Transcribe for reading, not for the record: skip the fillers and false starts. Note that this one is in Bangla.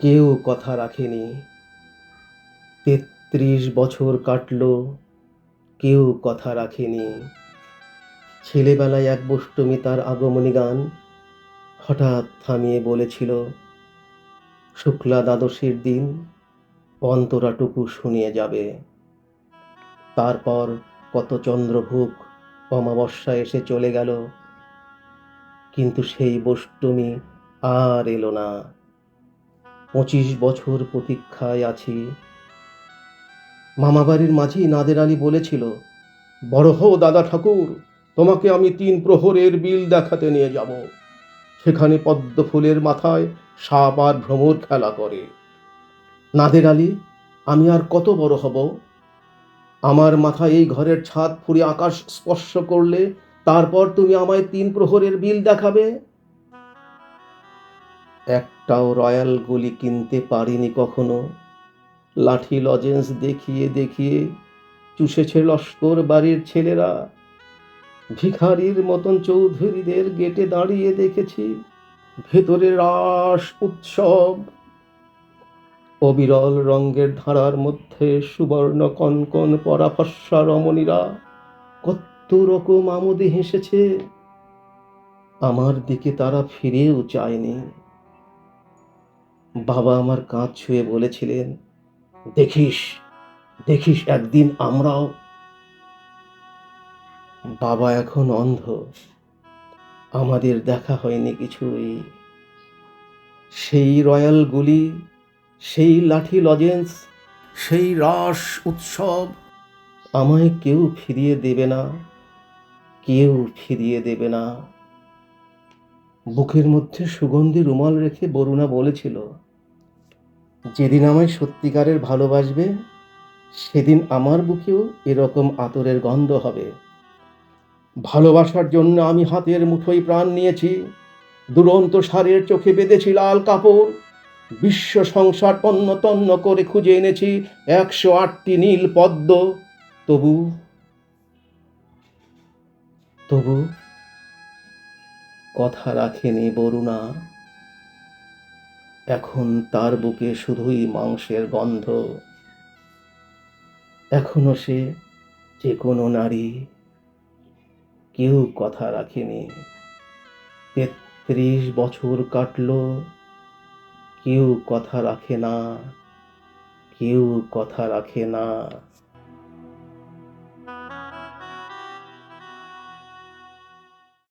কেউ কথা রাখেনি। ৩৩ বছর কাটল, কেউ কথা রাখেনি। ছেলেবেলায় এক বষ্টমী তার আগমনী গান হঠাৎ থামিয়ে বলেছিল, শুক্লা দ্বাদশীর দিন অন্তরাটুকু শুনিয়ে যাবে। তারপর কত চন্দ্রভুক অমাবস্যা এসে চলে গেল, কিন্তু সেই বষ্টমী আর এলো না। 25 বছর প্রতীক্ষায় আছি। মামাবাড়ির মাঝি নাদের আলী বলেছিল, বড় হও দাদা ঠাকুর, তোমাকে আমি 3 প্রহরের বিল দেখাতে নিয়ে যাব। সেখানে পদ্ম ফুলের মাথায় সাপ আর ভ্রমর খেলা করে। নাদের আলী, আমি আর কত বড় হব? আমার মাথায় এই ঘরের ছাদ ফুঁড়ে আকাশ স্পর্শ করলে তারপর তুমি আমায় 3 প্রহরের বিল দেখাবে? একটাও রয়্যাল গুলি কিনতে পারিনি কখনো। লাঠি লজেন্স দেখিয়ে দেখিয়ে চুষেছে লস্কর বাড়ির ছেলেরা। ভিখারির মতন চৌধুরীদের গেটে দাঁড়িয়ে দেখেছি, ভেতরে রাস উৎসব। অবিরল রঙের ধারার মধ্যে সুবর্ণ কনকন পরা ফর্সা রমণীরা কত রকম আমোদে হেসেছে। আমার দিকে তারা ফিরেও চায়নি। বাবা আমার কাঁধ ছুঁয়ে বলেছিলেন, দেখিস দেখিস একদিন আমরাও। বাবা এখন অন্ধ, আমাদের দেখা হয়নি কিছুই। সেই রয়্যাল গুলি, সেই লাঠি লজেন্স, সেই রাস উৎসব আমায় কেউ ফিরিয়ে দেবে না, কেউ ফিরিয়ে দেবে না। বুকের মধ্যে সুগন্ধি রুমাল রেখে বরুণা বলেছিল, যেদিন আমায় সত্যিকারের ভালোবাসবে সেদিন আমার বুকেও এরকম আতরের গন্ধ হবে। ভালোবাসার জন্য আমি হাতের মুঠোয় প্রাণ নিয়েছি। দুরন্ত ষাঁড়ের চোখে বেঁধেছি লাল কাপড়। বিশ্ব সংসার তন্ন তন্ন করে খুঁজে এনেছি 108টি নীল পদ্ম। তবু তবু কথা রাখেনি বরুণা। এখন তার বুকে শুধুই মাংসের গন্ধ। এখনো সে যে কোনো নারী, কেউ কথা রাখেনি। 33 বছর কাটল, কেউ কথা রাখে না, কেউ কথা রাখে না।